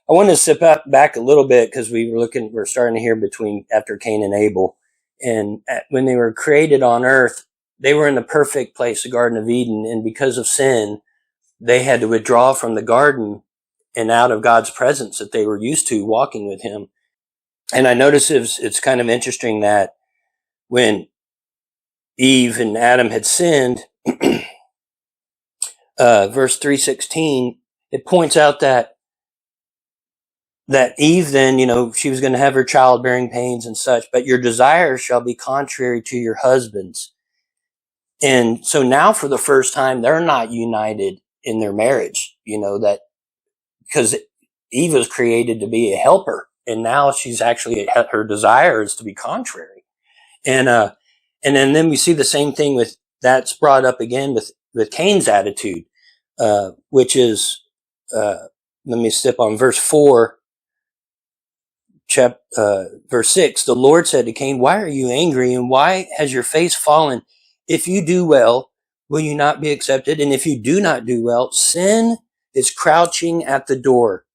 I want to step back a little bit because we're starting to hear between after Cain and Abel. And when they were created on earth, they were in the perfect place, the Garden of Eden. And because of sin, they had to withdraw from the garden and out of God's presence that they were used to walking with him. And I notice it's kind of interesting that when Eve and Adam had sinned, verse 3:16, it points out that Eve then, she was going to have her childbearing pains and such, but your desires shall be contrary to your husband's. And so now for the first time, they're not united in their marriage, that because Eve was created to be a helper, and now she's actually, her desire is to be contrary. And then we see the same thing that's brought up again with Cain's attitude, which is, let me step on verse 4. Verse 6, the Lord said to Cain, why are you angry and why has your face fallen? If you do well, will you not be accepted? And if you do not do well, sin is crouching at the door.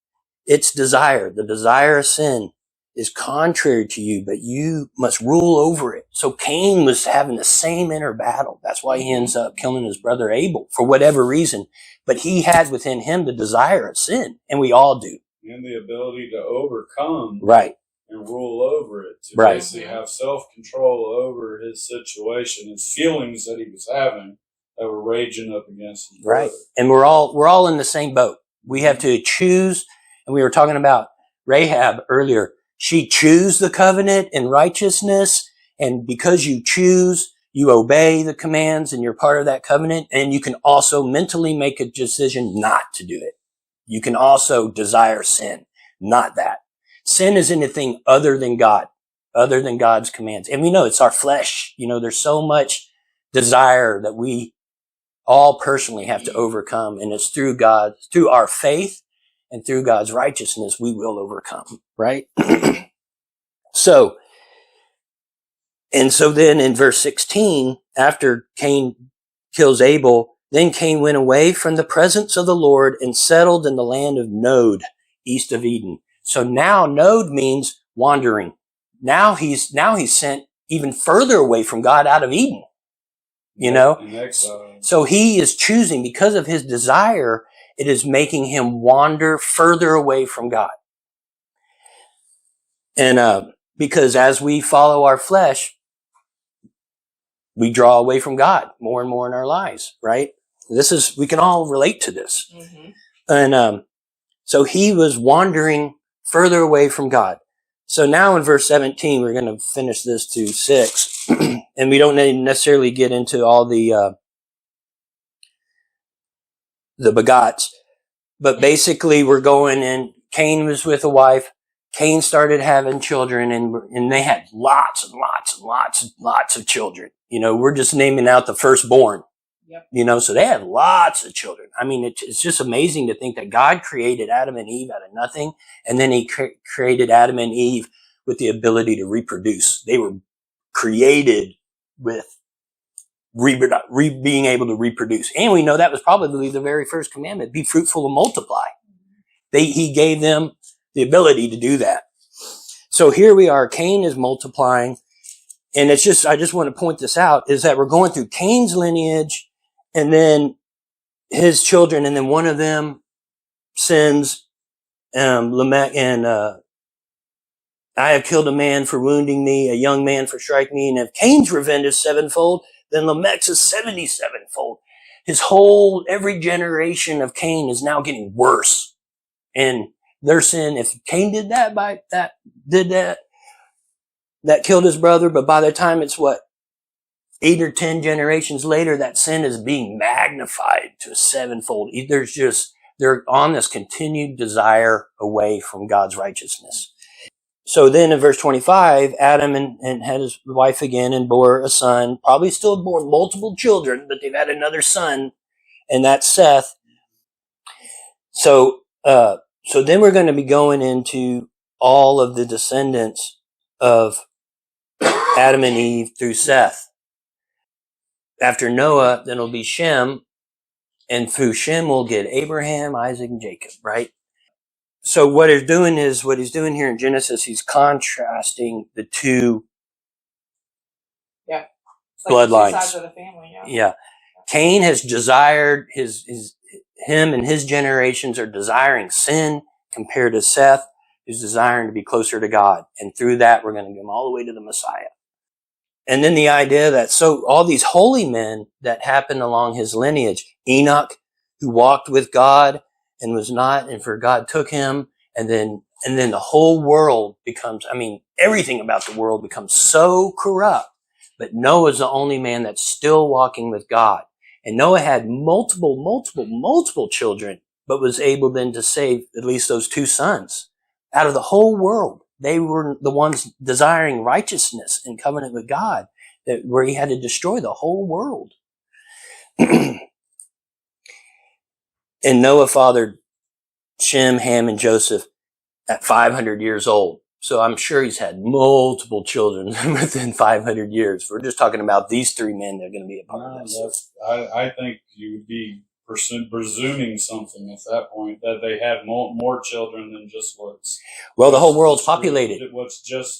Its desire, the desire of sin, is contrary to you, but you must rule over it. So Cain was having the same inner battle. That's why he ends up killing his brother Abel for whatever reason. But he had within him the desire of sin, and we all do. And the ability to overcome, right, and rule over it, to right, basically have self-control over his situation, his feelings that he was having that were raging up against his brother. Right, and we're all in the same boat. We have to choose, and we were talking about Rahab earlier. She chose the covenant and righteousness, and because you choose, you obey the commands, and you're part of that covenant. And you can also mentally make a decision not to do it. You can also desire sin, not that. Sin is anything other than God, other than God's commands. And we know it's our flesh. There's so much desire that we all personally have to overcome. And it's through our faith and through God's righteousness, we will overcome, right? So then in verse 16, after Cain kills Abel, then Cain went away from the presence of the Lord and settled in the land of Nod, east of Eden. So now Nod means wandering. Now he's sent even further away from God, out of Eden. So he is choosing, because of his desire, it is making him wander further away from God. And because as we follow our flesh, we draw away from God more and more in our lives, right? We can all relate to this. Mm-hmm. And so he was wandering further away from God. So now in verse 17, we're going to finish this to 6. And we don't necessarily get into all the begots. But basically we're going in. Cain was with a wife. Cain started having children, and they had lots and lots and lots and lots of children. We're just naming out the firstborn. Yep. So they had lots of children. I mean, it's just amazing to think that God created Adam and Eve out of nothing, and then he created Adam and Eve with the ability to reproduce. They were created with being able to reproduce. And we know that was probably the very first commandment, be fruitful and multiply. He gave them the ability to do that. So here we are, Cain is multiplying, and I just want to point this out, is that we're going through Cain's lineage, and then his children, and then one of them sins, Lamech, and I have killed a man for wounding me, a young man for striking me, and if Cain's revenge is 7-fold, then Lamech's is 77-fold. Every generation of Cain is now getting worse. And their sin, if Cain did that killed his brother, but by the time it's 8 or 10 generations later, that sin is being magnified to a 7-fold. They're on this continued desire away from God's righteousness. So then in verse 25, Adam and had his wife again and bore a son, probably still born multiple children, but they've had another son, and that's Seth. So then we're going to be going into all of the descendants of Adam and Eve through Seth. After Noah, then it'll be Shem, and through Shem we'll get Abraham, Isaac, and Jacob, right? So what he's doing here in Genesis, he's contrasting the two It's like bloodlines. the two sides of the family, Yeah. Cain has desired him and his generations are desiring sin compared to Seth, who's desiring to be closer to God. And through that, we're going to get him all the way to the Messiah. And then the idea that, so all these holy men that happened along his lineage, Enoch, who walked with God and was not, and for God took him, and then the whole world becomes, everything about the world becomes so corrupt. But Noah's the only man that's still walking with God. And Noah had multiple children, but was able then to save at least those two sons out of the whole world. They were the ones desiring righteousness and covenant with God, where he had to destroy the whole world. And Noah fathered Shem, Ham, and Joseph at 500 years old. So I'm sure he's had multiple children within 500 years. We're just talking about these three men that are going to be a part of this. I think you would be presuming something at that point, that they had more children than just what's... Well, the whole world's populated.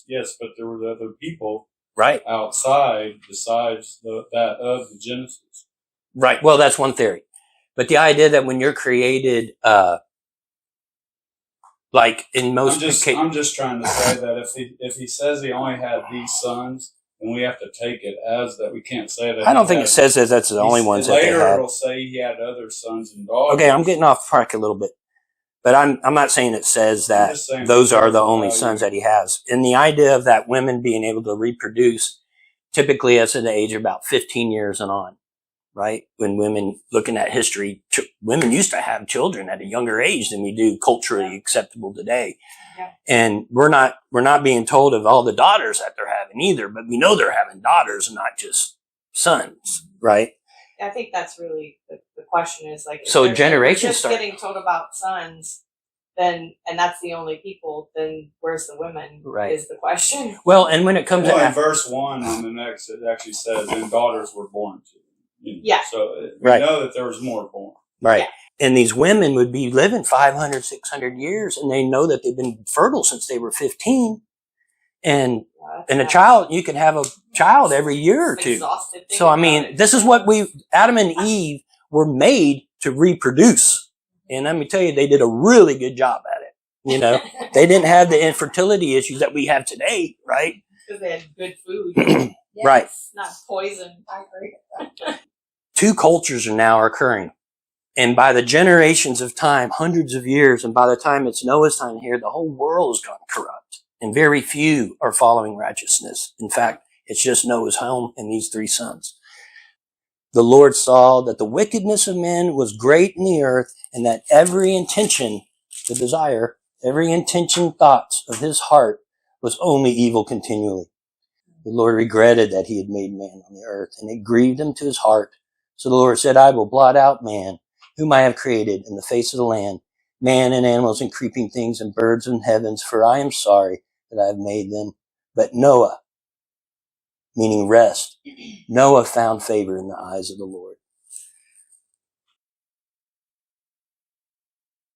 Yes, but there were other people right outside besides that of the Genesis. Right. Well, that's one theory. But the idea that when you're created, like in most cases... I'm just trying to say that if he says he only had these sons, and we have to take it as that. We can't say that. I don't think it says that that's the only ones that they had. Later it'll say he had other sons and daughters. Okay, I'm getting off track a little bit. But I'm not saying it says that those are the only sons that he has. And the idea of that women being able to reproduce, typically that's at the age of about 15 years and on, right? When women, looking at history, women used to have children at a younger age than we do culturally acceptable today. Yeah. And we're not being told of all the daughters that they're having either, but we know they're having daughters and not just sons, right? I think that's really the question is like, so generations just getting told about sons, then, and that's the only people, then where's the women? Right. Is the question. Well, and when it comes to in verse 1 on the next, it actually says, and daughters were born to them. Yeah. So we know that there was more born. Right. Yeah. And these women would be living 500, 600 years, and they know that they've been fertile since they were 15. And a child, you can have a child every year or two. So, this is what Adam and Eve were made to reproduce. And let me tell you, they did a really good job at it. You know, they didn't have the infertility issues that we have today, right? Because they had good food. Yes, right. Not poison. I agree. Two cultures are now occurring. And by the generations of time, hundreds of years, and by the time it's Noah's time here, the whole world has gone corrupt. And very few are following righteousness. In fact, it's just Noah's home and these three sons. The Lord saw that the wickedness of men was great in the earth, and that every intention, the desire, every intention, thoughts of his heart was only evil continually. The Lord regretted that he had made man on the earth, and it grieved him to his heart. So the Lord said, I will blot out man, whom I have created in the face of the land, man and animals and creeping things and birds in heavens, for I am sorry that I have made them. But Noah, meaning rest, Noah found favor in the eyes of the Lord.